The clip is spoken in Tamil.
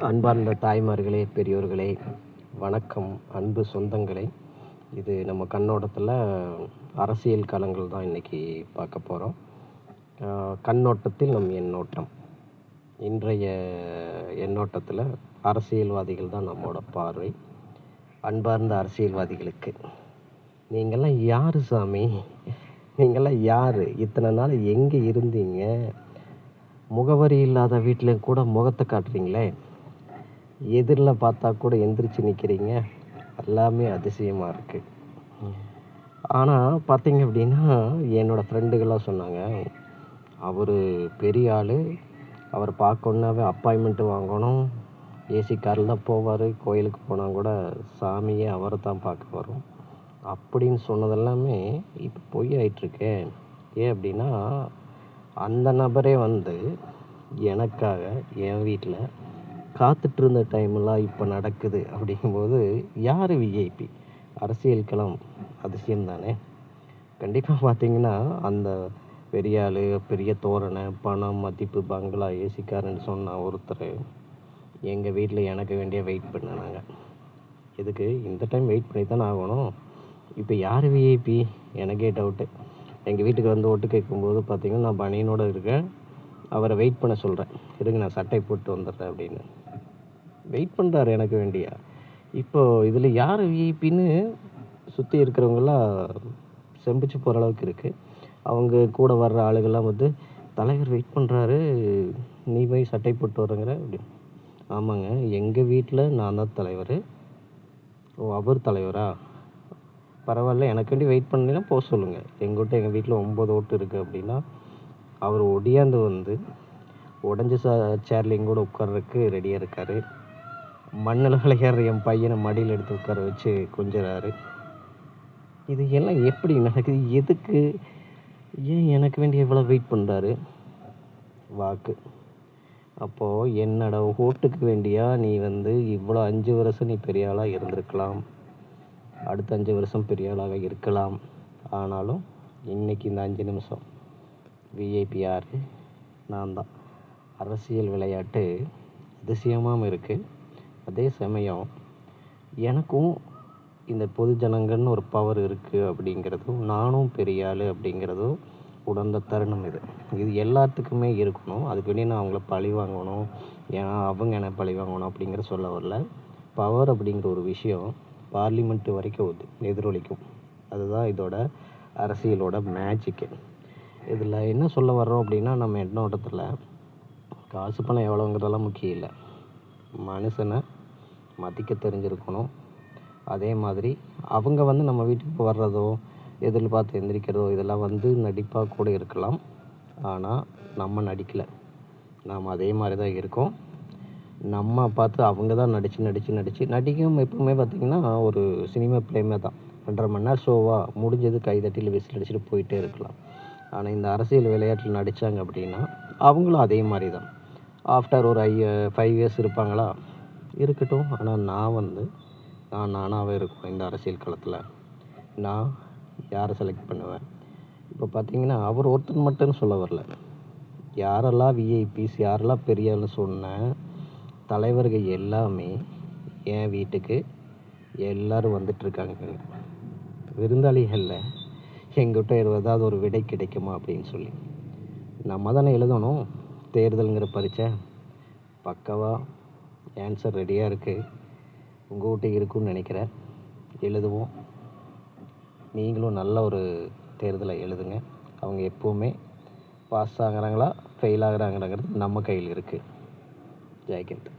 அன்பார்ந்த தாய்மார்களே, பெரியோர்களே, வணக்கம். அன்பு சொந்தங்களே, இது நம்ம கண்ணோட்டத்தில் அரசியல் களங்கள் தான் இன்றைக்கி பார்க்க போகிறோம். கண்ணோட்டத்தில் நம் எண்ணோட்டம். இன்றைய எண்ணோட்டத்தில் அரசியல்வாதிகள் தான் நம்மோட பார்வை. அன்பார்ந்த அரசியல்வாதிகளுக்கு, நீங்கள்லாம் யார் சாமி? நீங்கள்லாம் யார்? இத்தனை நாள் எங்கே இருந்தீங்க? முகவரி இல்லாத வீட்டில் கூட முகத்தை காட்டுறீங்களே, எதிரில் பார்த்தா கூட எந்திரிச்சு நிற்கிறீங்க. எல்லாமே அதிசயமாக இருக்குது. ஆனால் பார்த்தீங்க அப்படின்னா, என்னோடய ஃப்ரெண்டுகள்லாம் சொன்னாங்க, அவர் பெரிய ஆள், அவர் பார்க்கணுன்னாவே அப்பாயின்மெண்ட்டு வாங்கணும், ஏசி காரில் தான் போவார், கோயிலுக்கு போனால் கூட சாமியே அவரை தான் பார்க்க வரும் அப்படின்னு சொன்னதெல்லாமே இப்போ பொய் ஆகிட்டுருக்கு. ஏன் அப்படின்னா, அந்த நபரே வந்து எனக்காக என் வீட்டில் காத்துட்ருந்த டைமெல்லாம் இப்போ நடக்குது அப்படிங்கும்போது, யார் விஐபி? அரசியல் களம் அதிசயம் தானே. கண்டிப்பாக பார்த்தீங்கன்னா, அந்த பெரிய ஆள், பெரிய தோரணை, பணம், மதிப்பு, பங்களா, ஏசிக்காரன்னு சொன்ன ஒருத்தர் எங்கள் வீட்டில் எனக்கு வேண்டிய வெயிட் பண்ணினாங்க. இதுக்கு இந்த டைம் வெயிட் பண்ணி தானே ஆகணும். இப்போ யார் விஐபி? எனக்கே டவுட்டு. எங்கள் வீட்டுக்கு வந்து ஓட்டு கேட்கும்போது பார்த்தீங்கன்னா, நான் பனியனோடு இருக்கேன். அவரை வெயிட் பண்ண சொல்கிறேன், இருங்க நான் சட்டை போட்டு வந்துடுறேன் அப்படின்னு. வெயிட் பண்ணுறாரு எனக்கு வேண்டியா. இப்போது இதில் யார் விஐபின்னு சுற்றி இருக்கிறவங்களாம் செம்பிச்சு போகிற அளவுக்கு இருக்குது. அவங்க கூட வர்ற ஆளுகள்லாம் வந்து, தலைவர் வெயிட் பண்ணுறாரு, நீ போய் சட்டை போட்டு வரங்கிற அப்படின்னு. ஆமாங்க, எங்கள் வீட்டில் நான் தான் தலைவர். ஓ, அவர் தலைவரா? பரவாயில்ல, எனக்கு வேண்டி வெயிட் பண்ணலைன்னா போக சொல்லுங்கள். எங்கள் வீட்டில் 9 ஓட்டு இருக்குது அப்படின்னா, அவர் ஒடியாந்து வந்து உடஞ்ச சேர்லையும் கூட உட்கார்றதுக்கு ரெடியாக இருக்கார். மண்ணில் விளையாடுற என் பையனை மடியில் எடுத்து உட்கார வச்சு கொஞ்சறாரு. இது எல்லாம் எப்படி நடக்குது? எதுக்கு? ஏன் எனக்கு வேண்டிய இவ்வளோ வெயிட் பண்ணுறாரு? வாக்கு. அப்போது என்னோட ஓட்டுக்கு வேண்டியா நீ வந்து இவ்வளோ 5 வருஷம் நீ பெரிய ஆளாக இருந்திருக்கலாம், அடுத்த 5 வருஷம் பெரிய ஆளாக இருக்கலாம். ஆனாலும் இன்றைக்கி இந்த 5 நிமிஷம் விஐபி யார்? நான் தான். அரசியல் விளையாட்டு அதிசயமாகவும் இருக்குது. அதே சமயம் எனக்கும் இந்த பொது ஜனங்கள்னு ஒரு பவர் இருக்குது அப்படிங்கிறதும், நானும் பெரிய ஆள் அப்படிங்கிறதும் உணர்ந்த தருணம் இது. இது எல்லாத்துக்குமே இருக்கணும். அதுக்கு வேண்டி நான் அவங்கள பழி வாங்கணும், ஏன்னா அவங்க என்னை பழி வாங்கணும் அப்படிங்கிற சொல்ல வரல. பவர் அப்படிங்கிற ஒரு விஷயம் பார்லிமெண்ட்டு வரைக்கும் எதிரொலிக்கும். அதுதான் இதோட அரசியலோட மேஜிக்கு. இதில் என்ன சொல்ல வர்றோம் அப்படின்னா, நம்ம எண்ணோட்டத்தில் காசு பணம் எவ்வளோங்கிறதெல்லாம் முக்கியம் இல்லை. மனுஷனை மதிக்க தெரிஞ்சிருக்கணும். அதே மாதிரி அவங்க வந்து நம்ம வீட்டுக்கு வர்றதோ, எதிர்பார்த்து எந்திரிக்கிறதோ, இதெல்லாம் வந்து நடிப்பாக கூட இருக்கலாம். ஆனால் நம்ம நடிக்கலை, நாம் அதே மாதிரி தான் இருக்கோம். நம்ம பார்த்து அவங்க தான் நடிக்கும். எப்பவுமே பார்த்திங்கன்னா, ஒரு சினிமா பிளேமே தான். 2.5 மணி நேரம் ஷோவாக முடிஞ்சது, கைதட்டியில் விசில் அடிச்சுட்டு போயிட்டே இருக்கலாம். ஆனால் இந்த அரசியல் விளையாட்டில் நடித்தாங்க அப்படின்னா, அவங்களும் அதே மாதிரி தான். ஆஃப்டர் ஒரு 5 இயர்ஸ் இருப்பாங்களா? இருக்கட்டும். ஆனால் நான் நானாகவே இருக்கணும். இந்த அரசியல் களத்தில் நான் யாரை செலக்ட் பண்ணுவேன்? இப்போ பார்த்தீங்கன்னா, அவர் ஒருத்தர் மட்டும்னு சொல்ல வரல. யாரெல்லாம் விஐபிஸ், யாரெல்லாம் பெரிய ஆள்னு சொன்ன தலைவர்கள் எல்லாமே என் வீட்டுக்கு எல்லோரும் வந்துட்டுருக்காங்க. விருந்தாளிகளில் எங்கிட்ட ஏதாவது ஒரு விடை கிடைக்குமா அப்படின்னு சொல்லி நம்ம தானே எழுதணும். தேர்தலுங்கிற பரீட்சை பக்காவாக ஆன்சர் ரெடியாக இருக்குது. உங்கள்கிட்ட இருக்குன்னு நினைக்கிறேன். எழுதுவோம். நீங்களும் நல்ல ஒரு தேர்தலை எழுதுங்க. அவங்க எப்போவுமே பாஸ் ஆகிறாங்களா, ஃபெயில் ஆகிறாங்களாங்கிறது நம்ம கையில் இருக்குது. ஜெய்ஹிந்த்.